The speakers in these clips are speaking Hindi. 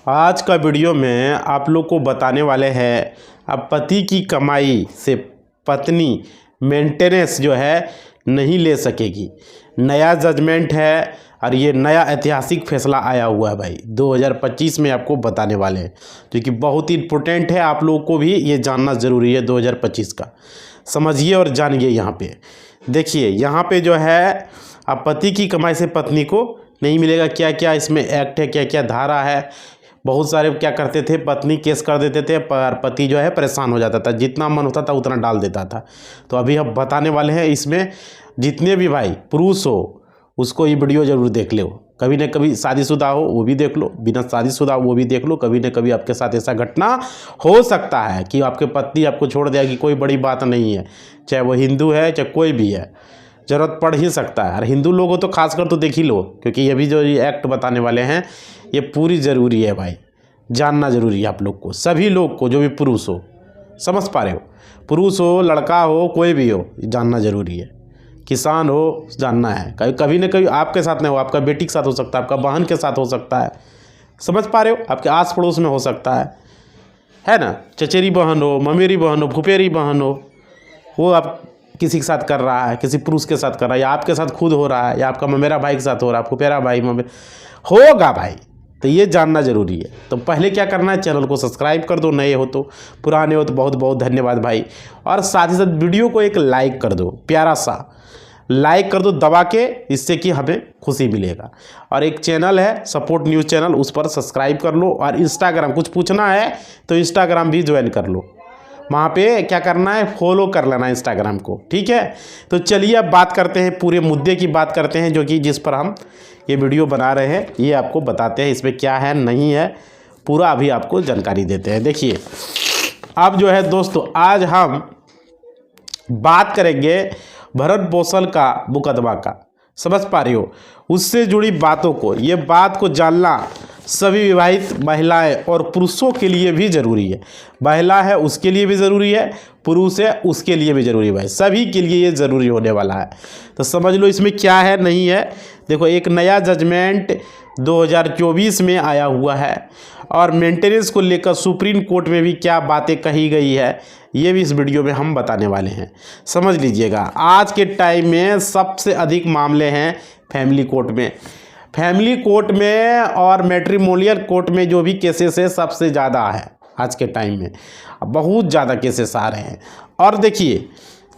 आज का वीडियो में आप लोग को बताने वाले हैं अब पति की कमाई से पत्नी मेंटेनेंस जो है नहीं ले सकेगी। नया जजमेंट है और ये नया ऐतिहासिक फैसला आया हुआ है भाई 2025 में आपको बताने वाले हैं, क्योंकि बहुत ही इम्पोर्टेंट है। आप लोगों को भी ये जानना ज़रूरी है 2025 का। समझिए और जानिए। यहाँ पे देखिए, यहाँ पे जो है अब पति की कमाई से पत्नी को नहीं मिलेगा। क्या क्या इसमें एक्ट है, क्या क्या धारा है। बहुत सारे क्या करते थे, पत्नी केस कर देते थे पर पति जो है परेशान हो जाता था, जितना मन होता था उतना डाल देता था। तो अभी हम बताने वाले हैं इसमें जितने भी भाई पुरुष हो उसको ये वीडियो ज़रूर देख लो। कभी न कभी शादीशुदा हो वो भी देख लो, बिना शादीशुदा वो भी देख लो। कभी न कभी आपके साथ ऐसा घटना हो सकता है कि आपके पति आपको छोड़ देगा, कि कोई बड़ी बात नहीं है, चाहे वो हिंदू है चाहे कोई भी है, ज़रूरत पड़ ही सकता है। और हिंदू लोग हो तो खासकर तो देख ही लो, क्योंकि ये भी जो ये एक्ट बताने वाले हैं ये पूरी ज़रूरी है भाई, जानना ज़रूरी है आप लोग को, सभी लोग को, जो भी पुरुष हो। समझ पा रहे हो? पुरुष हो, लड़का हो, कोई भी हो, जानना ज़रूरी है। किसान हो, जानना है। कभी न कभी आपके साथ नहीं हो, आपका बेटी के साथ हो सकता है, आपका बहन के साथ हो सकता है। समझ पा रहे हो? आपके आस पड़ोस में हो सकता है ना। चचेरी बहन हो, ममेरी बहन हो, फुफेरी बहन हो, वो आप किसी के साथ कर रहा है, किसी पुरुष के साथ कर रहा है, या आपके साथ खुद हो रहा है, या आपका ममेरा भाई के साथ हो रहा है, फुफेरा भाई होगा भाई। तो ये जानना ज़रूरी है। तो पहले क्या करना है, चैनल को सब्सक्राइब कर दो, नए हो तो। पुराने हो तो बहुत बहुत धन्यवाद भाई। और साथ ही साथ वीडियो को एक लाइक कर दो, प्यारा सा लाइक कर दो दबा के, इससे कि हमें खुशी मिलेगा। और एक चैनल है सपोर्ट न्यूज़ चैनल, उस पर सब्सक्राइब कर लो। और इंस्टाग्राम कुछ पूछना है तो इंस्टाग्राम भी ज्वाइन कर लो। वहाँ पे क्या करना है, फॉलो कर लेना इंस्टाग्राम को, ठीक है। तो चलिए अब बात करते हैं, पूरे मुद्दे की बात करते हैं, जो कि जिस पर हम ये वीडियो बना रहे हैं। ये आपको बताते हैं इसमें क्या है नहीं है, पूरा अभी आपको जानकारी देते हैं। देखिए अब जो है दोस्तों, आज हम बात करेंगे भरण पोषण का मुकदमा का। समझ पा रही हो? उससे जुड़ी बातों को, ये बात को जानना सभी विवाहित महिलाएं और पुरुषों के लिए भी ज़रूरी है। महिला है उसके लिए भी ज़रूरी है, पुरुष है उसके लिए भी ज़रूरी है भाई, सभी के लिए ये ज़रूरी होने वाला है। तो समझ लो इसमें क्या है नहीं है। देखो, एक नया जजमेंट 2024 में आया हुआ है और मेंटेनेंस को लेकर सुप्रीम कोर्ट में भी क्या बातें कही गई है, ये भी इस वीडियो में हम बताने वाले हैं। समझ लीजिएगा। आज के टाइम में सबसे अधिक मामले हैं फैमिली कोर्ट में। फैमिली कोर्ट में और मैट्रिमोनियल कोर्ट में जो भी केसेस है सबसे ज़्यादा है आज के टाइम में। बहुत ज़्यादा केसेस आ रहे हैं और देखिए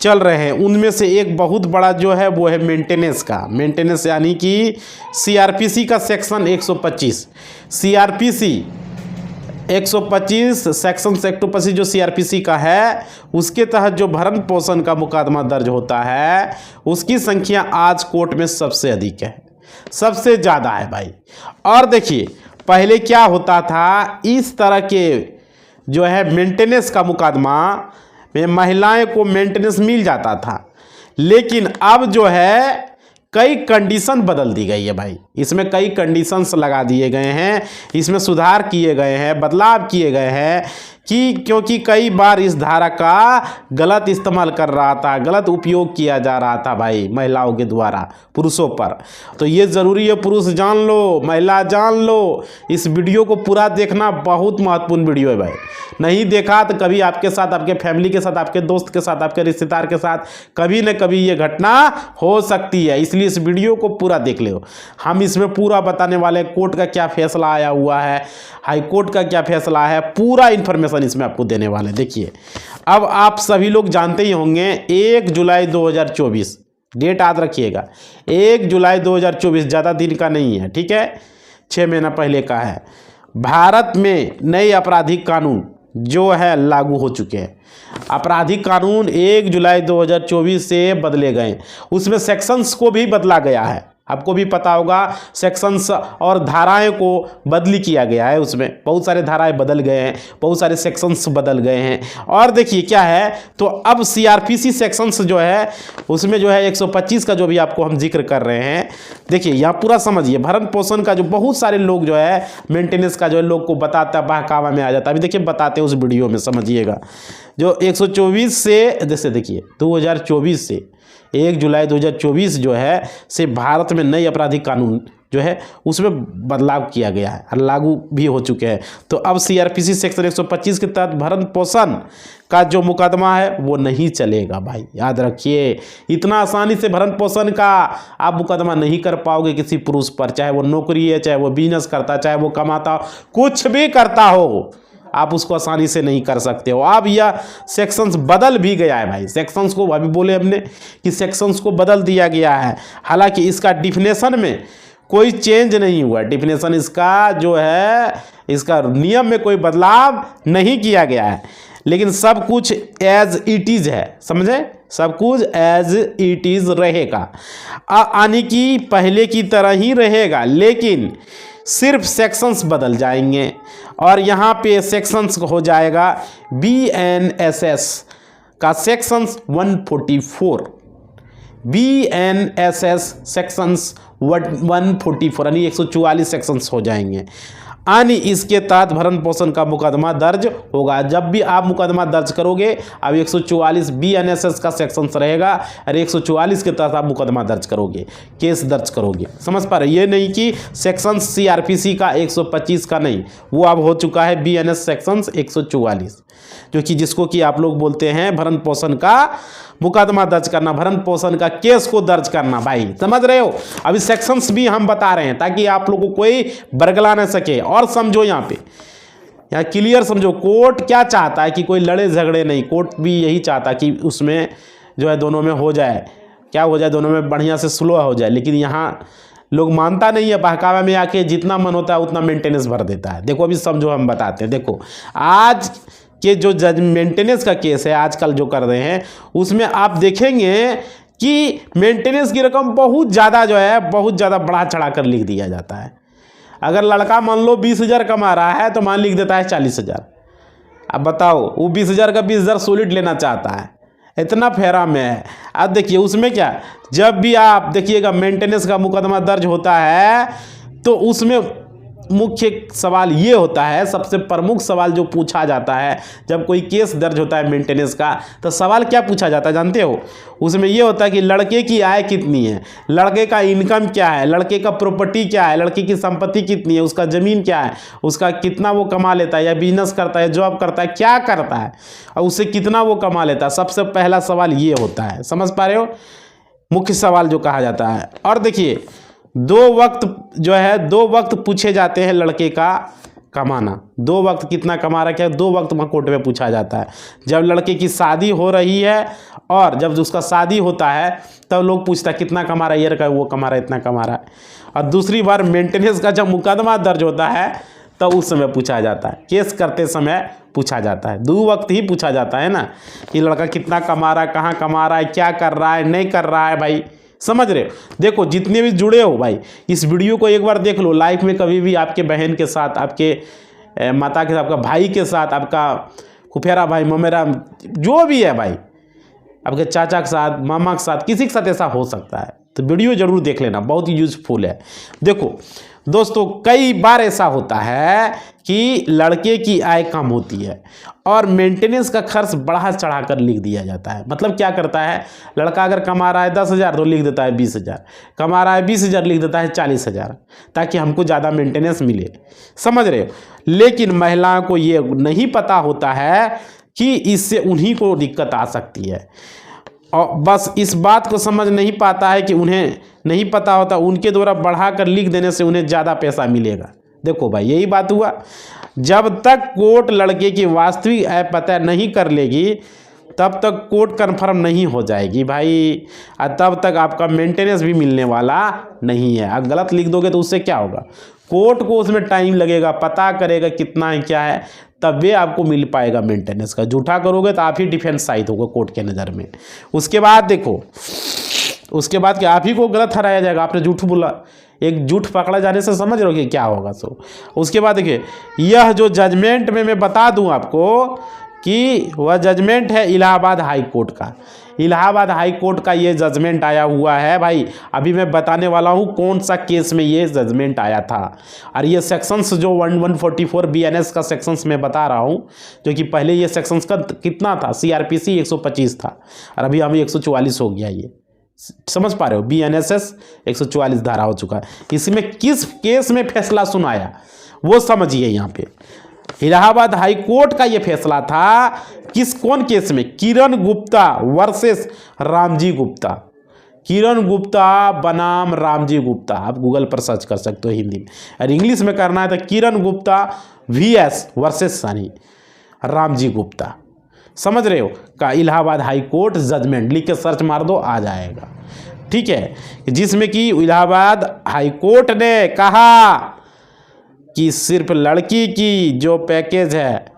चल रहे हैं। उनमें से एक बहुत बड़ा जो है वो है मेंटेनेंस का। मेंटेनेंस यानी कि सीआरपीसी का सेक्शन 125, सीआरपीसी 125 सेक्शन 125 जो सीआरपीसी का है, उसके तहत जो भरण पोषण का मुकदमा दर्ज होता है उसकी संख्या आज कोर्ट में सबसे अधिक है, सबसे ज़्यादा है भाई। और देखिए पहले क्या होता था, इस तरह के जो है मेंटेनेंस का मुकदमा में महिलाएं को मेंटेनेंस मिल जाता था, लेकिन अब जो है कई कंडीशन बदल दी गई है भाई। इसमें कई कंडीशंस लगा दिए गए हैं, इसमें सुधार किए गए हैं, बदलाव किए गए हैं कि क्योंकि कई बार इस धारा का गलत इस्तेमाल कर रहा था, गलत उपयोग किया जा रहा था भाई महिलाओं के द्वारा पुरुषों पर। तो ये ज़रूरी है, पुरुष जान लो, महिला जान लो। इस वीडियो को पूरा देखना, बहुत महत्वपूर्ण वीडियो है भाई। नहीं देखा तो कभी आपके साथ, आपके फैमिली के साथ, आपके दोस्त के साथ, आपके रिश्तेदार के साथ कभी न कभी ये घटना हो सकती है, इसलिए इस वीडियो को पूरा देख लो। हम इसमें पूरा बताने वाले हैं कोर्ट का क्या फैसला आया हुआ है, हाई कोर्ट का क्या फैसला है, पूरा इन्फॉर्मेशन इसमें आपको देने वाले हैं। देखिए अब आप सभी लोग जानते ही होंगे 1 जुलाई 2024 डेट याद रखिएगा। 1 जुलाई 2024 ज़्यादा दिन का नहीं है, ठीक है, 6 महीना पहले का है। भारत में नए आपराधिक कानून जो है लागू हो चुके हैं। आपराधिक कानून 1 जुलाई 2024 से बदले गए, उसमें सेक्शंस को भी बदला गया है। आपको भी पता होगा सेक्शंस और धाराएं को बदली किया गया है, उसमें बहुत सारे धाराएं बदल गए हैं, बहुत सारे सेक्शंस बदल गए हैं। और देखिए क्या है, तो अब सीआरपीसी सेक्शंस जो है उसमें जो है 125 का जो भी आपको हम जिक्र कर रहे हैं, देखिए यहाँ पूरा समझिए। भरण पोषण का जो बहुत सारे लोग जो है मेंटेनेंस का जो है लोग को बताता है, बहकावा में आ जाता है। अभी देखिए बताते हैं उस वीडियो में, समझिएगा। जो 124 से जैसे देखिए 2024 से 1 जुलाई 2024 जो है से भारत में नई आपराधिक कानून जो है उसमें बदलाव किया गया है और लागू भी हो चुके हैं। तो अब सीआरपीसी सेक्शन 125 के तहत भरण पोषण का जो मुकदमा है वो नहीं चलेगा भाई, याद रखिए। इतना आसानी से भरण पोषण का आप मुकदमा नहीं कर पाओगे किसी पुरुष पर, चाहे वो नौकरी है, चाहे वो बिजनेस करता, चाहे वो कमाता हो, कुछ भी करता हो, आप उसको आसानी से नहीं कर सकते हो। अब यह सेक्शंस बदल भी गया है भाई, सेक्शंस को अभी बोले हमने कि सेक्शंस को बदल दिया गया है। हालांकि इसका डिफिनेशन में कोई चेंज नहीं हुआ, डिफिनेशन इसका जो है, इसका नियम में कोई बदलाव नहीं किया गया है, लेकिन सब कुछ एज इट इज़ है, समझे, सब कुछ एज इट इज़ रहेगा, यानी कि पहले की तरह ही रहेगा, लेकिन सिर्फ सेक्शंस बदल जाएंगे। और यहाँ पे सेक्शंस हो जाएगा BNSS का सेक्शंस 144, BNSS सेक्शंस 144 यानी 144 सेक्शंस हो जाएंगे, यानी इसके तहत भरण पोषण का मुकदमा दर्ज होगा। जब भी आप मुकदमा दर्ज करोगे, अब 144 BNSS का सेक्शंस रहेगा और 144 के तहत आप मुकदमा दर्ज करोगे, केस दर्ज करोगे, समझ पा रहे। ये नहीं कि सेक्शन CRPC का 125 का नहीं, वो अब हो चुका है BNS सेक्शंस 144, जो कि जिसको कि आप लोग बोलते हैं भरण पोषण का मुकदमा दर्ज करना, भरण पोषण का केस को दर्ज करना भाई, समझ रहे हो। अभी सेक्शंस भी हम बता रहे हैं ताकि आप लोगों को कोई बरगला न सके। और समझो यहाँ क्लियर समझो, कोर्ट क्या चाहता है कि कोई लड़े झगड़े नहीं, कोर्ट भी यही चाहता कि उसमें जो है दोनों में हो जाए, क्या हो जाए, दोनों में बढ़िया से स्लो हो जाए। लेकिन यहाँ लोग मानता नहीं है, बहकावा में आके जितना मन होता है उतना मेंटेनेंस भर देता है। देखो अभी समझो, हम बताते हैं। देखो आज के जो जज मेंटेनेंस का केस है आजकल जो कर रहे हैं, उसमें आप देखेंगे कि मेंटेनेंस की रकम बहुत ज़्यादा जो है, बहुत ज़्यादा बढ़ा चढ़ा कर लिख दिया जाता है। अगर लड़का मान लो 20,000 कमा रहा है तो मान लिख देता है 40,000। अब बताओ, वो 20,000 का 20,000 सॉलिड लेना चाहता है, इतना फेरा में है। अब देखिए उसमें क्या, जब भी आप देखिएगा मेंटेनेंस का मुकदमा दर्ज होता है तो उसमें मुख्य सवाल ये होता है, सबसे प्रमुख सवाल जो पूछा जाता है जब कोई केस दर्ज होता है मेंटेनेंस का, तो सवाल क्या पूछा जाता है जानते हो? उसमें ये होता है कि लड़के की आय कितनी है, लड़के का इनकम क्या है, लड़के का प्रॉपर्टी क्या है, लड़के की संपत्ति कितनी है, उसका ज़मीन क्या है, उसका कितना वो कमा लेता है, या बिजनेस करता है, जॉब करता है, क्या करता है, और उससे कितना वो कमा लेता है। सबसे पहला सवाल ये होता है, समझ पा रहे हो, मुख्य सवाल जो कहा जाता है। और देखिए 2 वक्त जो है, 2 वक्त पूछे जाते हैं लड़के का कमाना, 2 वक्त कितना कमा रहा है, क्या 2 वक्त वहाँ कोर्ट में पूछा जाता है। जब लड़के की शादी हो रही है और जब उसका शादी होता है तब लोग पूछता है कितना कमा रहा है, ये का वो कमा रहा है, इतना कमा रहा है। और दूसरी बार मेंटेनेंस का जब मुकदमा दर्ज होता है तब उस समय पूछा जाता है, केस करते समय पूछा जाता है। 2 वक्त ही पूछा जाता है ना, कि लड़का कितना कमा रहा है, कहाँ कमा रहा है, क्या कर रहा है, नहीं कर रहा है भाई, समझ रहे हो। देखो जितने भी जुड़े हो भाई, इस वीडियो को एक बार देख लो। लाइफ में कभी भी आपके बहन के साथ, आपके माता के साथ, आपका भाई के साथ, आपका फुफेरा भाई, ममेरा, जो भी है भाई, आपके चाचा के साथ, मामा के साथ, किसी के साथ ऐसा हो सकता है, तो वीडियो जरूर देख लेना, बहुत ही यूजफुल है। देखो दोस्तों, कई बार ऐसा होता है कि लड़के की आय कम होती है और मेंटेनेंस का खर्च बढ़ा चढ़ा कर लिख दिया जाता है। मतलब क्या करता है, लड़का अगर कमा रहा है 10,000 तो लिख देता है 20,000, कमा रहा है 20,000 लिख देता है 40,000, ताकि हमको ज़्यादा मेंटेनेंस मिले, समझ रहे हो। लेकिन महिलाओं को ये नहीं पता होता है कि इससे उन्हीं को दिक्कत आ सकती है, और बस इस बात को समझ नहीं पाता है कि उन्हें नहीं पता होता उनके द्वारा बढ़ा कर लिख देने से उन्हें ज़्यादा पैसा मिलेगा। देखो भाई, यही बात हुआ। जब तक कोर्ट लड़के की वास्तविक आय पता नहीं कर लेगी तब तक कोर्ट कन्फर्म नहीं हो जाएगी भाई, और तब तक आपका मेंटेनेंस भी मिलने वाला नहीं है। अगर गलत लिख दोगे तो उससे क्या होगा, कोर्ट को उसमें टाइम लगेगा, पता करेगा कितना है क्या है, तब आपको मिल पाएगा मेंटेनेंस का। झूठा करोगे तो आप ही डिफेंस साइड होगा कोर्ट के नज़र में। उसके बाद देखो, उसके बाद क्या, आप ही को गलत ठहराया जाएगा, आपने झूठ बोला। एक झूठ पकड़ा जाने से समझ रहे हो कि क्या होगा। सो उसके बाद देखिए, यह जो जजमेंट में मैं बता दूं आपको कि वह जजमेंट है इलाहाबाद हाई कोर्ट का। इलाहाबाद हाई कोर्ट का ये जजमेंट आया हुआ है भाई। अभी मैं बताने वाला हूँ कौन सा केस में ये जजमेंट आया था। और ये सेक्शंस जो 144 BNS का सेक्शंस में बता रहा हूँ, जो कि पहले ये सेक्शंस का कितना था, CRPC 125 था और अभी हमें 144 हो गया। ये समझ पा रहे हो, BNSS 144 धारा हो चुका है। इसमें किस केस में फैसला सुनाया वो समझिए। यहाँ पे इलाहाबाद हाई कोर्ट का ये फैसला था कौन केस में, किरण गुप्ता वर्सेस रामजी गुप्ता। किरण गुप्ता बनाम रामजी गुप्ता, आप गूगल पर सर्च कर सकते हो हिंदी में, और इंग्लिश में करना है तो किरण गुप्ता VS वर्सेस सानी रामजी गुप्ता। समझ रहे हो, का इलाहाबाद हाई कोर्ट जजमेंट लिख के सर्च मार दो, आ जाएगा। ठीक है, जिसमें कि इलाहाबाद हाई कोर्ट ने कहा कि सिर्फ लड़की की जो पैकेज है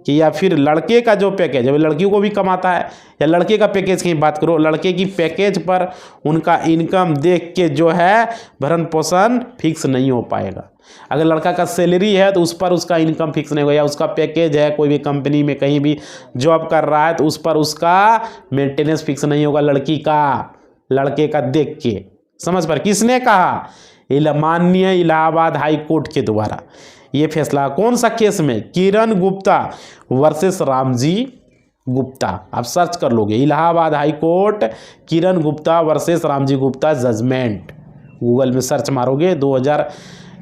कि या फिर लड़के का जो पैकेज है, लड़कियों को भी कमाता है, या लड़के का पैकेज की बात करो, लड़के की पैकेज पर उनका इनकम देख के जो है भरण पोषण फिक्स नहीं हो पाएगा। अगर लड़का का सैलरी है तो उस पर उसका इनकम फिक्स नहीं होगा, या उसका पैकेज है कोई भी कंपनी में कहीं भी जॉब कर रहा है तो उस पर उसका मेंटेनेंस फिक्स नहीं होगा लड़के का देख के। समझ पर, किसने कहा, माननीय इलाहाबाद हाई कोर्ट के द्वारा ये फैसला। कौन सा केस में, किरण गुप्ता वर्सेस रामजी गुप्ता। आप सर्च कर लोगे Allahabad high court Kiran Gupta versus Ramji Gupta judgment, Google में सर्च मारोगे 2000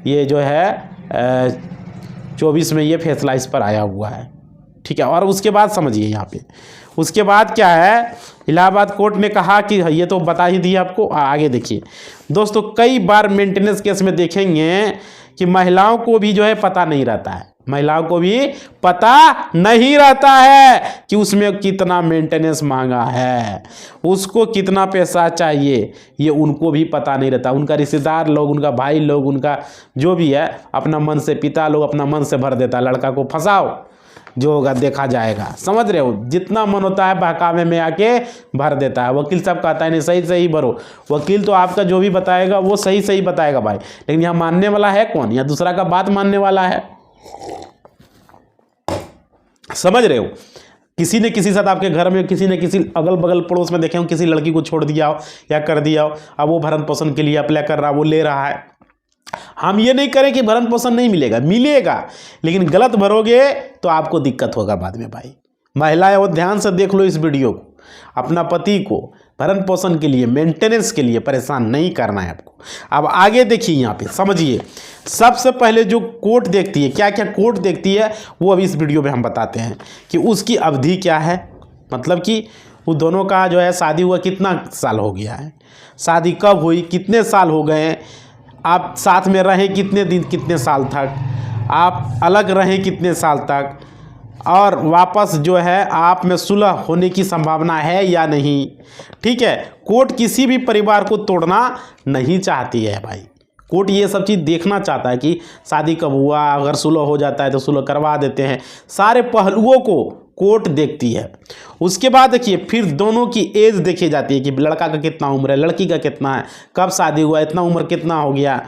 ये जो है 24 में ये फैसला इस पर आया हुआ है। ठीक है, और उसके बाद समझिए यहाँ पे उसके बाद क्या है, इलाहाबाद कोर्ट ने कहा कि ये तो बता ही दिया आपको, आगे देखिए दोस्तों। कई बार मेंटेनेंस केस में देखेंगे कि महिलाओं को भी जो है पता नहीं रहता है, महिलाओं को भी पता नहीं रहता है कि उसमें कितना मेंटेनेंस मांगा है, उसको कितना पैसा चाहिए, ये उनको भी पता नहीं रहता। उनका रिश्तेदार लोग, उनका भाई लोग, उनका जो भी है अपना मन से, पिता लोग अपना मन से भर देता है, लड़का को फंसाओ जो होगा देखा जाएगा। समझ रहे हो, जितना मन होता है बहकावे में आके भर देता है। वकील साहब कहता है नहीं सही सही भरो, वकील तो आपका जो भी बताएगा वो सही सही बताएगा भाई, लेकिन यहाँ मानने वाला है कौन, या दूसरा का बात मानने वाला है। समझ रहे हो, किसी ने किसी साथ आपके घर में, किसी ने किसी अगल बगल पड़ोस में देखे हो किसी लड़की को छोड़ दिया हो या कर दिया हो, अब वो भरण पोषण के लिए अप्लाई कर रहा, वो ले रहा है। हम ये नहीं करें कि भरण पोषण नहीं मिलेगा, मिलेगा, लेकिन गलत भरोगे तो आपको दिक्कत होगा बाद में भाई। महिलाएं वो ध्यान से देख लो इस वीडियो को, अपना पति को भरण पोषण के लिए, मेंटेनेंस के लिए परेशान नहीं करना है आपको। अब आगे देखिए, यहाँ पे समझिए, सबसे पहले जो कोर्ट देखती है, क्या क्या कोर्ट देखती है वो अभी इस वीडियो में हम बताते हैं कि उसकी अवधि क्या है, मतलब कि वो दोनों का जो है शादी हुआ कितना साल हो गया है, शादी कब हुई, कितने साल हो गए, आप साथ में रहे कितने दिन, कितने साल तक, आप अलग रहे कितने साल तक, और वापस जो है आप में सुलह होने की संभावना है या नहीं। ठीक है, कोर्ट किसी भी परिवार को तोड़ना नहीं चाहती है भाई। कोर्ट ये सब चीज़ देखना चाहता है कि शादी कब हुआ, अगर सुलह हो जाता है तो सुलह करवा देते हैं, सारे पहलुओं को कोर्ट देखती है। उसके बाद देखिए फिर दोनों की एज देखी जाती है कि लड़का का कितना उम्र है, लड़की का कितना है, कब शादी हुआ, इतना उम्र कितना हो गया।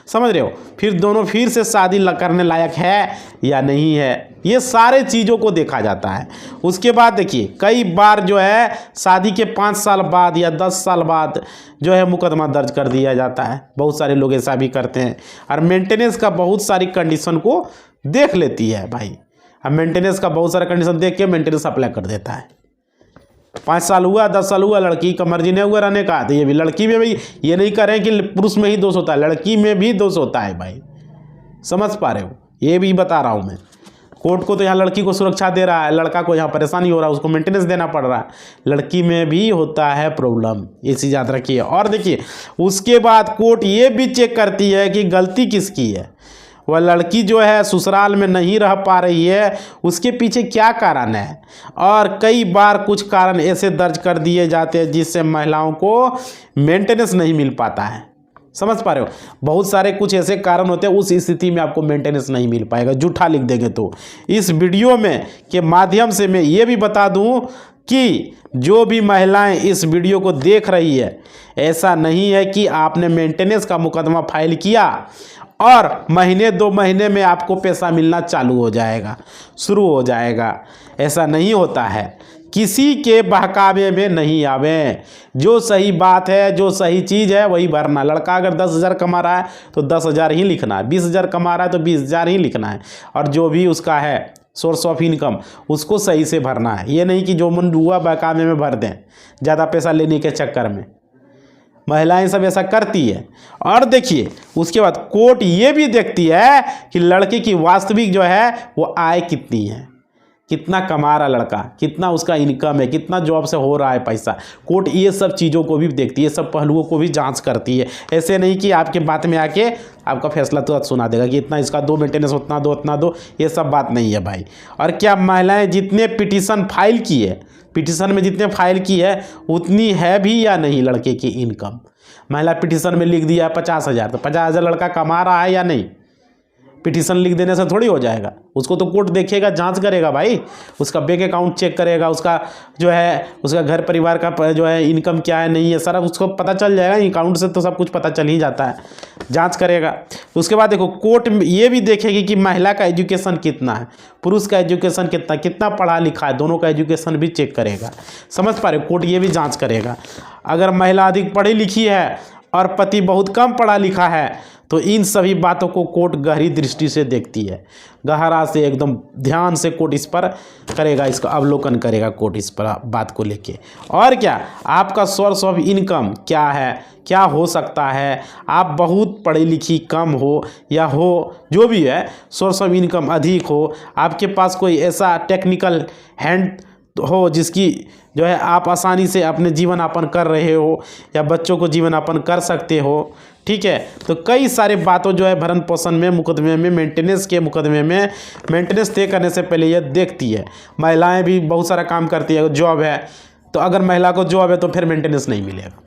समझ रहे हो, फिर दोनों फिर से शादी करने लायक है या नहीं है, ये सारे चीज़ों को देखा जाता है। उसके बाद देखिए कई बार जो है शादी के 5 साल बाद या 10 साल बाद जो है मुकदमा दर्ज कर दिया जाता है, बहुत सारे लोग ऐसा भी करते हैं। और मेंटेनेंस का बहुत सारी कंडीशन को देख लेती है भाई, अब मेंटेनेंस का बहुत सारा कंडीशन देख के मेंटेनेंस अप्लाई कर देता है। 5 साल हुआ, 10 साल हुआ, लड़की का मर्जी नहीं हुआ रहने का, तो ये भी लड़की में भी ये नहीं करें कि पुरुष में ही दोष होता है, लड़की में भी दोष होता है भाई। समझ पा रहे हो, ये भी बता रहा हूँ मैं। कोर्ट को तो यहाँ लड़की को सुरक्षा दे रहा है, लड़का को यहाँ परेशानी हो रहा है, उसको मेंटेनेंस देना पड़ रहा है, लड़की में भी होता है प्रॉब्लम, ये चीज़ याद रखिए। और देखिए उसके बाद कोर्ट ये भी चेक करती है कि गलती किसकी है, वह लड़की जो है ससुराल में नहीं रह पा रही है, उसके पीछे क्या कारण है। और कई बार कुछ कारण ऐसे दर्ज कर दिए जाते हैं जिससे महिलाओं को मेंटेनेंस नहीं मिल पाता है। समझ पा रहे हो, बहुत सारे कुछ ऐसे कारण होते हैं, उस स्थिति में आपको मेंटेनेंस नहीं मिल पाएगा, झूठा लिख देंगे तो। इस वीडियो में के माध्यम से मैं ये भी बता दूं कि जो भी महिलाएं इस वीडियो को देख रही है, ऐसा नहीं है कि आपने मेंटेनेंस का मुकदमा फाइल किया और महीने 2 महीने में आपको पैसा मिलना चालू हो जाएगा, शुरू हो जाएगा, ऐसा नहीं होता है। किसी के बहकावे में नहीं आवे, जो सही बात है, जो सही चीज़ है वही भरना। लड़का अगर 10,000 कमा रहा है तो 10,000 ही लिखना है, 20,000 कमा रहा है तो 20,000 ही लिखना है, और जो भी उसका है सोर्स ऑफ इनकम उसको सही से भरना है। ये नहीं कि जो मन हुआ बहकावे में भर दें ज़्यादा पैसा लेने के चक्कर में। महिलाएं सब ऐसा करती है। और देखिए उसके बाद कोर्ट ये भी देखती है कि लड़के की वास्तविक जो है वो आय कितनी है, कितना कमा रहा लड़का, कितना उसका इनकम है, कितना जॉब से हो रहा है पैसा। कोर्ट ये सब चीज़ों को भी देखती है, सब पहलुओं को भी जांच करती है। ऐसे नहीं कि आपके बात में आके आपका फैसला तुरंत सुना देगा कि इतना इसका दो, मेंटेनेंस उतना दो, उतना दो, ये सब बात नहीं है भाई। और क्या महिलाएं जितने पिटीशन फाइल की है, पिटीशन में जितने फाइल की है उतनी है भी या नहीं लड़के की इनकम? महिला पिटीशन में लिख दिया 50,000, तो 50,000 लड़का कमा रहा है या नहीं? पिटीशन लिख देने से थोड़ी हो जाएगा, उसको तो कोर्ट देखेगा, जांच करेगा भाई, उसका बैंक अकाउंट चेक करेगा, उसका जो है उसका घर परिवार का जो है इनकम क्या है नहीं है सारा उसको पता चल जाएगा। अकाउंट से तो सब कुछ पता चल ही जाता है, जांच करेगा। उसके बाद देखो कोर्ट ये भी देखेगी कि महिला का एजुकेशन कितना है, पुरुष का एजुकेशन कितना, कितना पढ़ा लिखा है, दोनों का एजुकेशन भी चेक करेगा। समझ पा रहे हो, कोर्ट ये भी जाँच करेगा। अगर महिला अधिक पढ़ी लिखी है और पति बहुत कम पढ़ा लिखा है तो इन सभी बातों को कोर्ट गहरी दृष्टि से देखती है, गहरा से एकदम ध्यान से कोर्ट इस पर करेगा, इसका अवलोकन करेगा कोर्ट इस पर बात को लेके। और क्या आपका सोर्स ऑफ इनकम क्या है, क्या हो सकता है, आप बहुत पढ़ी लिखी कम हो या हो जो भी है, सोर्स ऑफ इनकम अधिक हो, आपके पास कोई ऐसा टेक्निकल हैंड हो जिसकी जो है आप आसानी से अपने जीवन यापन कर रहे हो या बच्चों को जीवन यापन कर सकते हो, ठीक है। तो कई सारे बातों जो है भरण पोषण में मुकदमे में, मेंटेनेंस के मुकदमे में मेंटेनेंस तय करने से पहले यह देखती है। महिलाएं भी बहुत सारा काम करती है, जॉब है तो अगर महिला को जॉब है तो फिर मेंटेनेंस नहीं मिलेगा,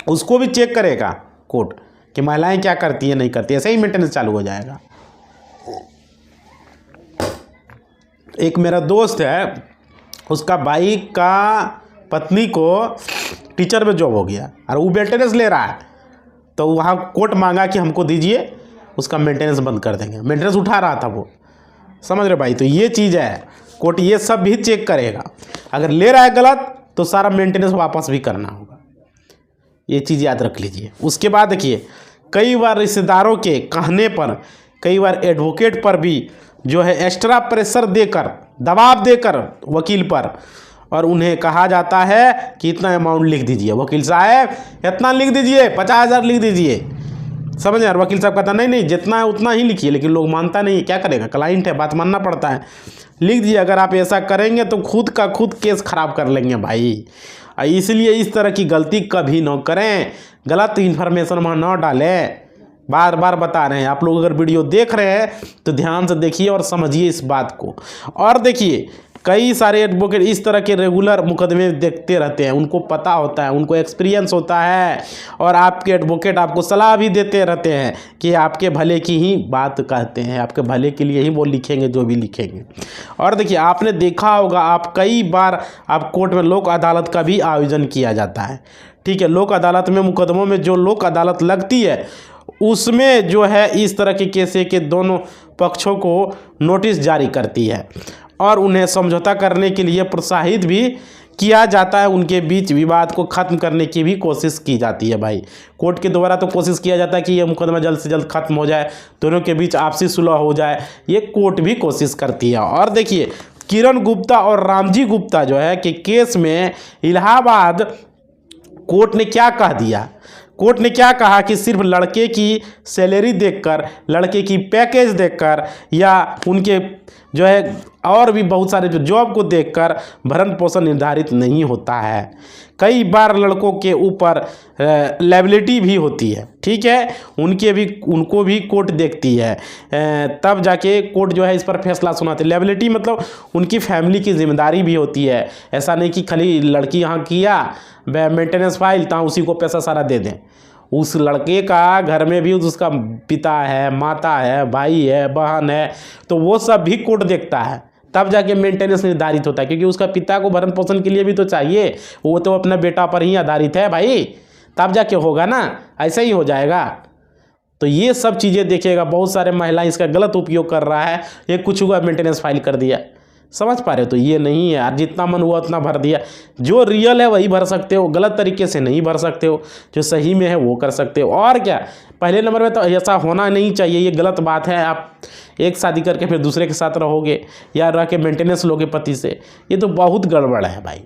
उसको भी चेक करेगा कोर्ट कि महिलाएं क्या करती है नहीं करती, ऐसे ही मेंटेनेंस चालू हो जाएगा। एक मेरा दोस्त है, उसका भाई का पत्नी को टीचर में जॉब हो गया और वो मेंटेनेंस ले रहा है, तो वहाँ कोर्ट मांगा कि हमको दीजिए, उसका मेंटेनेंस बंद कर देंगे। मेंटेनेंस उठा रहा था वो, समझ रहे भाई। तो ये चीज़ है, कोर्ट ये सब भी चेक करेगा। अगर ले रहा है गलत तो सारा मेंटेनेंस वापस भी करना होगा, ये चीज़ याद रख लीजिए। उसके बाद देखिए कई बार रिश्तेदारों के कहने पर, कई बार एडवोकेट पर भी जो है एक्स्ट्रा प्रेशर देकर, दबाव देकर वकील पर, और उन्हें कहा जाता है कि इतना अमाउंट लिख दीजिए, वकील साहब इतना लिख दीजिए, 50,000 लिख दीजिए। समझ यार, वकील साहब कहता नहीं नहीं जितना है उतना ही लिखिए, लेकिन लोग मानता नहीं, क्या करेगा, क्लाइंट है, बात मानना पड़ता है। लिख दीजिए। अगर आप ऐसा करेंगे तो खुद का खुद केस खराब कर लेंगे भाई। इसलिए इस तरह की गलती कभी न करें, गलत इन्फॉर्मेशन वहाँ न डालें। बार बार बता रहे हैं, आप लोग अगर वीडियो देख रहे हैं तो ध्यान से देखिए और समझिए इस बात को। और देखिए कई सारे एडवोकेट इस तरह के रेगुलर मुकदमे देखते रहते हैं, उनको पता होता है, उनको एक्सपीरियंस होता है, और आपके एडवोकेट आपको सलाह भी देते रहते हैं कि आपके भले की ही बात कहते हैं, आपके भले के लिए ही वो लिखेंगे जो भी लिखेंगे। और देखिए आपने देखा होगा, आप कई बार आप कोर्ट में लोक अदालत का भी आयोजन किया जाता है, ठीक है। लोक अदालत में मुकदमों में जो लोक अदालत लगती है उसमें जो है इस तरह के केस के दोनों पक्षों को नोटिस जारी करती है और उन्हें समझौता करने के लिए प्रोत्साहित भी किया जाता है, उनके बीच विवाद को ख़त्म करने की भी कोशिश की जाती है भाई। कोर्ट के द्वारा तो कोशिश किया जाता है कि ये मुकदमा जल्द से जल्द ख़त्म हो जाए, दोनों के बीच आपसी सुलह हो जाए, ये कोर्ट भी कोशिश करती है। और देखिए किरण गुप्ता और रामजी गुप्ता जो है कि केस में इलाहाबाद कोर्ट ने क्या कह दिया, कोर्ट ने क्या कहा कि सिर्फ लड़के की सैलरी देखकर, लड़के की पैकेज देखकर या उनके जो है और भी बहुत सारे जो जॉब को देखकर भरण पोषण निर्धारित नहीं होता है। कई बार लड़कों के ऊपर लायबिलिटी भी होती है, ठीक है, उनको भी कोर्ट देखती है, तब जाके कोर्ट जो है इस पर फैसला सुनाती है। लायबिलिटी मतलब उनकी फैमिली की जिम्मेदारी भी होती है, ऐसा नहीं कि खाली लड़की यहाँ किया मेंटेनेंस फाइल तो उसी को पैसा सारा दे दें। उस लड़के का घर में भी उसका पिता है, माता है, भाई है, बहन है, तो वो सब भी कोर्ट देखता है, तब जाके मेंटेनेंस निर्धारित होता है, क्योंकि उसका पिता को भरण पोषण के लिए भी तो चाहिए, वो तो अपने बेटा पर ही आधारित है भाई, तब जाके होगा ना, ऐसा ही हो जाएगा। तो ये सब चीज़ें देखिएगा, बहुत सारे महिलाएं इसका गलत उपयोग कर रहा है, ये कुछ हुआ मेंटेनेंस फाइल कर दिया, समझ पा रहे हो। तो ये नहीं है यार, जितना मन हुआ उतना भर दिया, जो रियल है वही भर सकते हो, गलत तरीके से नहीं भर सकते हो, जो सही में है वो कर सकते हो। और क्या, पहले नंबर में तो ऐसा होना नहीं चाहिए, ये गलत बात है। आप एक शादी करके फिर दूसरे के साथ रहोगे या रह के मेंटेनेंस लोगे पति से, ये तो बहुत गड़बड़ है भाई,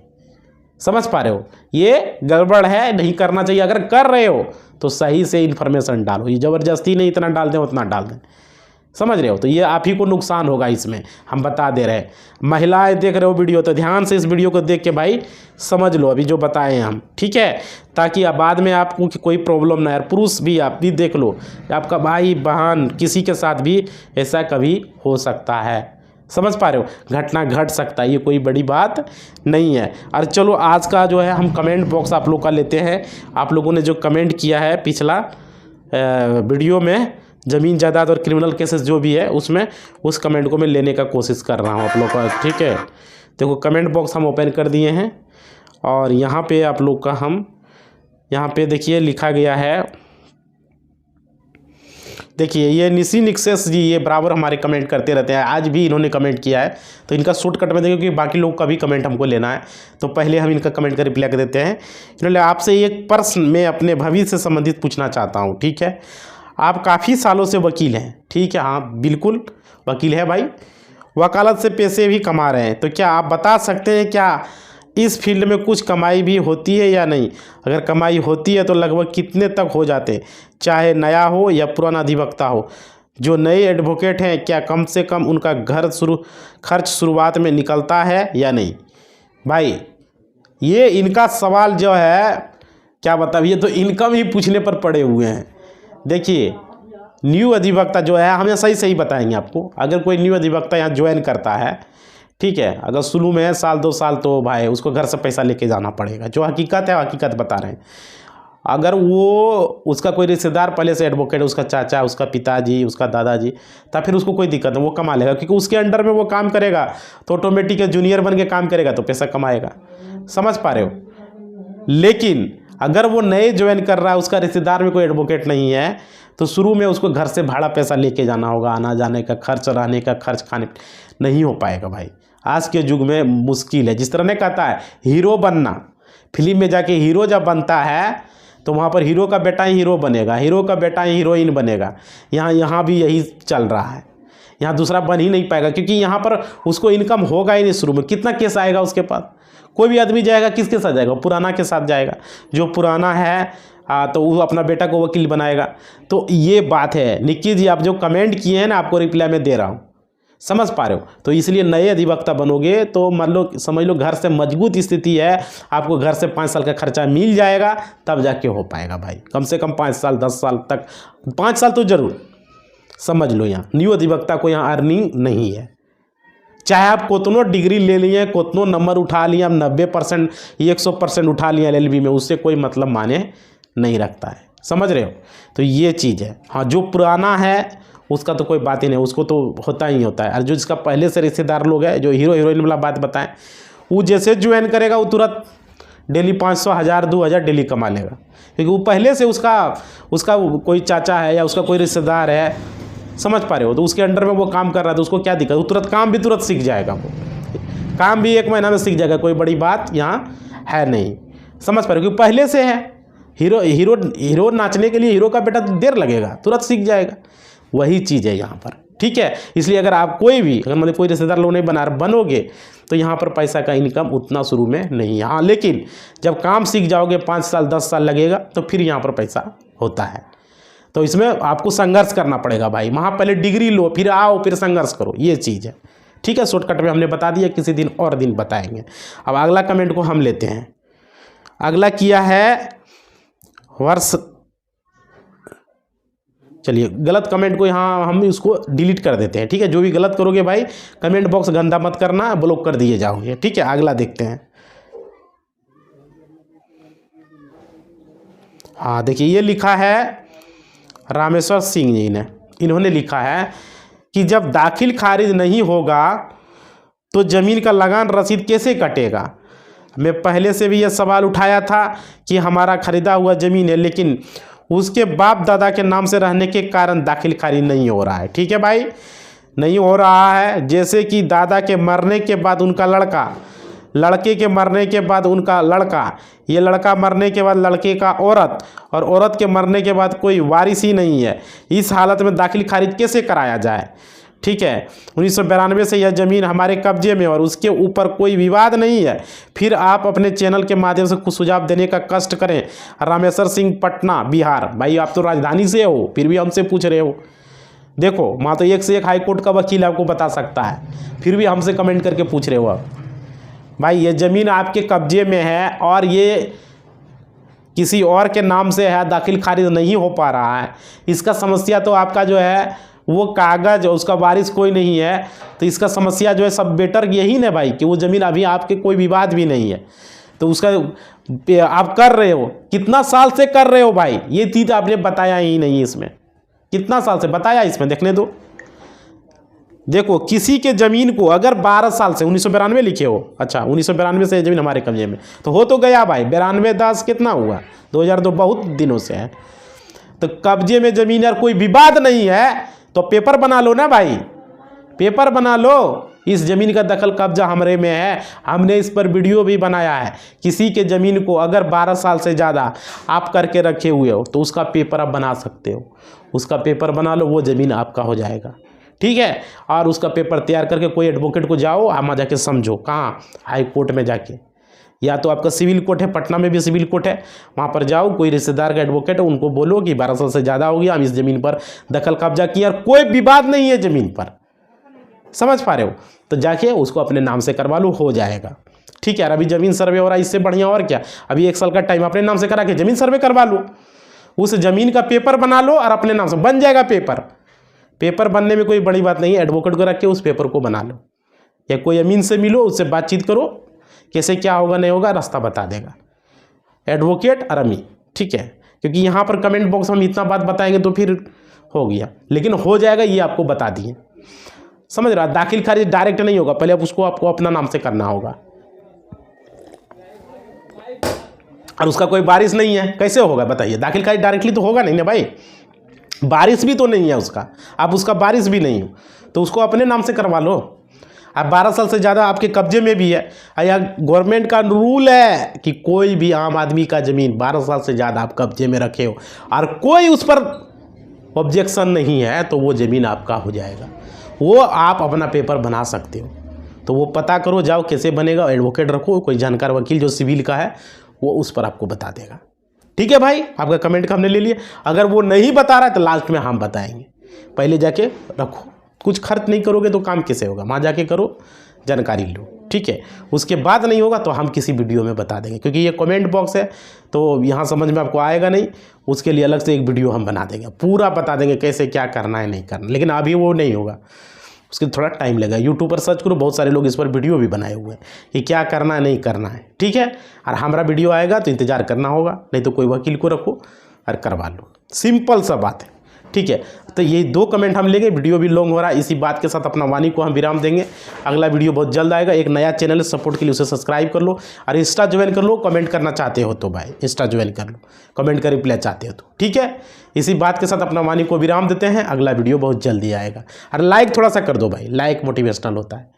समझ पा रहे हो, ये गड़बड़ है, नहीं करना चाहिए। अगर कर रहे हो तो सही से इन्फॉर्मेशन डालो, ये ज़बरदस्ती नहीं इतना डाल दें उतना डाल दें, समझ रहे हो, तो ये आप ही को नुकसान होगा इसमें, हम बता दे रहे हैं। महिलाएं देख रहे हो वीडियो तो ध्यान से इस वीडियो को देख के भाई समझ लो अभी जो बताए हैं हम, ठीक है, ताकि अब बाद में आपको कोई प्रॉब्लम ना है। पुरुष भी आप भी देख लो, आपका भाई बहन किसी के साथ भी ऐसा कभी हो सकता है, समझ पा रहे हो, घटना घट सकता है, ये कोई बड़ी बात नहीं है। और चलो आज का जो है हम कमेंट बॉक्स आप लोग का लेते हैं। आप लोगों ने जो कमेंट किया है पिछला वीडियो में ज़मीन जायदाद और क्रिमिनल केसेस जो भी है उसमें, उस कमेंट को मैं लेने का कोशिश कर रहा हूँ आप लोग का, ठीक है। देखो कमेंट बॉक्स हम ओपन कर दिए हैं और यहाँ पे आप लोग का हम यहाँ पे देखिए लिखा गया है, देखिए ये निसी निक्सेस जी ये बराबर हमारे कमेंट करते रहते हैं, आज भी इन्होंने कमेंट किया है, तो इनका शॉर्टकट में देखिए क्योंकि बाकी लोग का भी कमेंट हमको लेना है, तो पहले हम इनका कमेंट का रिप्लाई कर देते हैं। इन्होंने आपसे एक प्रश्न मैं अपने भविष्य से संबंधित पूछना चाहता हूँ, ठीक है। आप काफ़ी सालों से वकील हैं, ठीक है, हाँ बिल्कुल वकील है भाई, वकालत से पैसे भी कमा रहे हैं, तो क्या आप बता सकते हैं क्या इस फील्ड में कुछ कमाई भी होती है या नहीं? अगर कमाई होती है तो लगभग कितने तक हो जाते हैं, चाहे नया हो या पुराना अधिवक्ता हो? जो नए एडवोकेट हैं क्या कम से कम उनका खर्च शुरुआत में निकलता है या नहीं? भाई ये इनका सवाल जो है क्या बताओ, ये तो इनकम ही पूछने पर पड़े हुए हैं। देखिए न्यू अधिवक्ता जो है हमें सही सही बताएंगे आपको, अगर कोई न्यू अधिवक्ता यहाँ ज्वाइन करता है, ठीक है, अगर शुरू में है 1-2 साल तो भाई उसको घर से पैसा लेके जाना पड़ेगा, जो हकीकत है हकीकत बता रहे हैं। अगर वो उसका कोई रिश्तेदार पहले से एडवोकेट है, उसका चाचा, उसका पिताजी, उसका दादाजी, तब फिर उसको कोई दिक्कत नहीं, वो कमा लेगा, क्योंकि उसके अंडर में वो काम करेगा तो ऑटोमेटिक जूनियर बन के काम करेगा तो पैसा कमाएगा, समझ पा रहे हो। लेकिन अगर वो नए ज्वाइन कर रहा है, उसका रिश्तेदार में कोई एडवोकेट नहीं है, तो शुरू में उसको घर से भाड़ा पैसा लेके जाना होगा, आना जाने का खर्च, रहने का खर्च, खाने नहीं हो पाएगा भाई। आज के युग में मुश्किल है। जिस तरह ने कहता है हीरो बनना, फिल्म में जाके हीरो जब बनता है तो वहाँ पर हीरो का बेटा ही हीरो बनेगा, हीरो का बेटा ही हीरोइन बनेगा। यहाँ भी यही चल रहा है, यहाँ दूसरा बन ही नहीं पाएगा, क्योंकि यहाँ पर उसको इनकम होगा ही नहीं। शुरू में कितना केस आएगा उसके पास, कोई भी आदमी जाएगा किसके साथ जाएगा, पुराना के साथ जाएगा, जो पुराना है तो वो अपना बेटा को वकील बनाएगा। तो ये बात है। निक्की जी आप जो कमेंट किए हैं ना, आपको रिप्लाई में दे रहा हूँ, समझ पा रहे हो। तो इसलिए नए अधिवक्ता बनोगे तो मान लो समझ लो घर से मजबूत स्थिति है, आपको घर से 5 साल का खर्चा मिल जाएगा, तब जाके हो पाएगा भाई। कम से कम 5 साल 10 साल तक, 5 साल तो जरूर समझ लो। यहाँ न्यू अधिवक्ता को यहाँ अर्निंग नहीं है, चाहे आप कितनो डिग्री ले लिए, कितनो नंबर उठा लिए, आप 90% 100% उठा लिए LLB में, उससे कोई मतलब माने नहीं रखता है, समझ रहे हो। तो ये चीज़ है। हाँ जो पुराना है उसका तो कोई बात ही नहीं, उसको तो होता ही होता है। और जो जिसका पहले से रिश्तेदार लोग हैं, जो हीरो हीरोइन वाला बात बताएं, वो जैसे ज्वाइन करेगा वो तुरंत डेली 500 1000 2000 डेली कमा लेगा, क्योंकि वो पहले से उसका कोई चाचा है या उसका कोई रिश्तेदार है, समझ पा रहे हो, तो उसके अंडर में वो काम कर रहा है, तो उसको क्या दिक्कत, वो तुरंत काम भी तुरंत सीख जाएगा, वो काम भी 1 महीना में सीख जाएगा, कोई बड़ी बात यहाँ है नहीं, समझ पा रहे हो, क्योंकि पहले से है। हीरो नाचने के लिए हीरो का बेटा देर लगेगा, तुरंत सीख जाएगा। वही चीज़ है यहाँ पर, ठीक है। इसलिए अगर आप कोई मतलब कोई रिश्तेदार लोग नहीं बनोगे तो यहाँ पर पैसा का इनकम उतना शुरू में नहीं है। हाँ लेकिन जब काम सीख जाओगे 5 साल 10 साल लगेगा तो फिर यहाँ पर पैसा होता है। तो इसमें आपको संघर्ष करना पड़ेगा भाई, वहाँ पहले डिग्री लो, फिर आओ, फिर संघर्ष करो, ये चीज़ है, ठीक है। शॉर्टकट में हमने बता दिया, किसी दिन और दिन बताएंगे। अब अगला कमेंट को हम लेते हैं। अगला किया है वर्ष, चलिए गलत कमेंट को यहाँ हम इसको डिलीट कर देते हैं, ठीक है। जो भी गलत करोगे भाई कमेंट बॉक्स गंदा मत करना, ब्लॉक कर दिए जाओगे, ठीक है। अगला देखते हैं। हाँ देखिए ये लिखा है रामेश्वर सिंह जी ने, इन्होंने लिखा है कि जब दाखिल खारिज नहीं होगा तो ज़मीन का लगान रसीद कैसे कटेगा। मैं पहले से भी यह सवाल उठाया था कि हमारा ख़रीदा हुआ ज़मीन है, लेकिन उसके बाप दादा के नाम से रहने के कारण दाखिल खारिज नहीं हो रहा है, ठीक है भाई, नहीं हो रहा है। जैसे कि दादा के मरने के बाद उनका लड़का, लड़के के मरने के बाद उनका लड़का, ये लड़का मरने के बाद लड़के का औरत, और औरत के मरने के बाद कोई वारिस ही नहीं है। इस हालत में दाखिल खारिज कैसे कराया जाए। ठीक है। 1992 से यह ज़मीन हमारे कब्जे में और उसके ऊपर कोई विवाद नहीं है। फिर आप अपने चैनल के माध्यम से कुछ सुझाव देने का कष्ट करें। रामेश्वर सिंह, पटना, बिहार। भाई आप तो राजधानी से हो, फिर भी हमसे पूछ रहे हो। देखो वहाँ तो एक से एक हाईकोर्ट का वकील आपको बता सकता है, फिर भी हमसे कमेंट करके पूछ रहे हो आप। भाई ये ज़मीन आपके कब्जे में है और ये किसी और के नाम से है, दाखिल खारिज नहीं हो पा रहा है। इसका समस्या तो आपका जो है वो कागज़, उसका वारिस कोई नहीं है, तो इसका समस्या जो है सब बेटर यही ना भाई कि वो ज़मीन अभी आपके कोई विवाद भी नहीं है, तो उसका आप कर रहे हो। कितना साल से कर रहे हो भाई, ये चीज़ आपने बताया ही नहीं इसमें। कितना साल से बताया इसमें, देखने दो। देखो किसी के ज़मीन को अगर 12 साल से 1992 लिखे हो, अच्छा 1992 से ज़मीन हमारे कब्जे में, तो हो तो गया भाई। 92 कितना हुआ, 2002, बहुत दिनों से है। तो कब्जे में ज़मीन यार कोई विवाद नहीं है तो पेपर बना लो ना भाई, पेपर बना लो। इस ज़मीन का दखल कब्जा हमारे में है, हमने इस पर वीडियो भी बनाया है। किसी के ज़मीन को अगर 12 साल से ज़्यादा आप करके रखे हुए हो तो उसका पेपर आप बना सकते हो। उसका पेपर बना लो, वो ज़मीन आपका हो जाएगा, ठीक है। और उसका पेपर तैयार करके कोई एडवोकेट को जाओ, आमा जाके समझो, कहाँ, हाई कोर्ट में जाके, या तो आपका सिविल कोर्ट है, पटना में भी सिविल कोर्ट है, वहाँ पर जाओ, कोई रिश्तेदार का एडवोकेट है, उनको बोलो कि 12 साल से ज़्यादा हो गया, हम इस ज़मीन पर दखल कब्जा किया और कोई विवाद नहीं है ज़मीन पर, समझ पा रहे हो, तो जाके उसको अपने नाम से करवा लो, हो जाएगा, ठीक है यार। अभी ज़मीन सर्वे हो रहा है, इससे बढ़िया और क्या। अभी 1 साल का टाइम अपने नाम से करा के ज़मीन सर्वे करवा लो, उस ज़मीन का पेपर बना लो और अपने नाम से बन जाएगा पेपर। पेपर बनने में कोई बड़ी बात नहीं है, एडवोकेट को रख के उस पेपर को बना लो, या कोई अमीन से मिलो, उससे बातचीत करो, कैसे क्या होगा नहीं होगा रास्ता बता देगा एडवोकेट और अमीन, ठीक है। क्योंकि यहाँ पर कमेंट बॉक्स में इतना बात बताएंगे तो फिर हो गया, लेकिन हो जाएगा ये आपको बता दिए, समझ रहा। दाखिल खारिज डायरेक्ट नहीं होगा, पहले उसको आपको अपना नाम से करना होगा, और उसका कोई बारिश नहीं है, कैसे होगा बताइए। दाखिल खारिज डायरेक्टली तो होगा नहीं ना भाई, बारिश भी तो नहीं है उसका, आप उसका बारिश भी नहीं हो, तो उसको अपने नाम से करवा लो। अब 12 साल से ज़्यादा आपके कब्जे में भी है, या गवर्नमेंट का रूल है कि कोई भी आम आदमी का ज़मीन 12 साल से ज़्यादा आप कब्जे में रखे हो और कोई उस पर ऑब्जेक्शन नहीं है, तो वो ज़मीन आपका हो जाएगा। वो आप अपना पेपर बना सकते हो, तो वो पता करो, जाओ कैसे बनेगा, एडवोकेट रखो, कोई जानकार वकील जो सिविल का है वो उस पर आपको बता देगा, ठीक है भाई। आपका कमेंट का हमने ले लिया, अगर वो नहीं बता रहा है तो लास्ट में हम बताएंगे। पहले जाके रखो, कुछ खर्च नहीं करोगे तो काम कैसे होगा, वहाँ जाके करो, जानकारी लो, ठीक है। उसके बाद नहीं होगा तो हम किसी वीडियो में बता देंगे, क्योंकि ये कमेंट बॉक्स है तो यहाँ समझ में आपको आएगा नहीं, उसके लिए अलग से एक वीडियो हम बना देंगे, पूरा बता देंगे कैसे क्या करना है नहीं करना, लेकिन अभी वो नहीं होगा, उसके थोड़ा टाइम लगेगा। यूट्यूब पर सर्च करो, बहुत सारे लोग इस पर वीडियो भी बनाए हुए हैं कि क्या करना है नहीं करना है, ठीक है। और हमारा वीडियो आएगा तो इंतज़ार करना होगा, नहीं तो कोई वकील को रखो और करवा लो, सिंपल सा बात है, ठीक है। तो ये 2 कमेंट हम लेंगे, वीडियो भी लॉन्ग हो रहा है, इसी बात के साथ अपना वाणी को हम विराम देंगे। अगला वीडियो बहुत जल्द आएगा। एक नया चैनल है, सपोर्ट के लिए उसे सब्सक्राइब कर लो और इंस्टा ज्वाइन कर लो, कमेंट करना चाहते हो तो भाई इंस्टा ज्वाइन कर लो, कमेंट का रिप्लाई चाहते हो तो, ठीक है। इसी बात के साथ अपना वाणी को विराम देते हैं, अगला वीडियो बहुत जल्दी आएगा। और लाइक थोड़ा सा कर दो भाई, लाइक मोटिवेशनल होता है।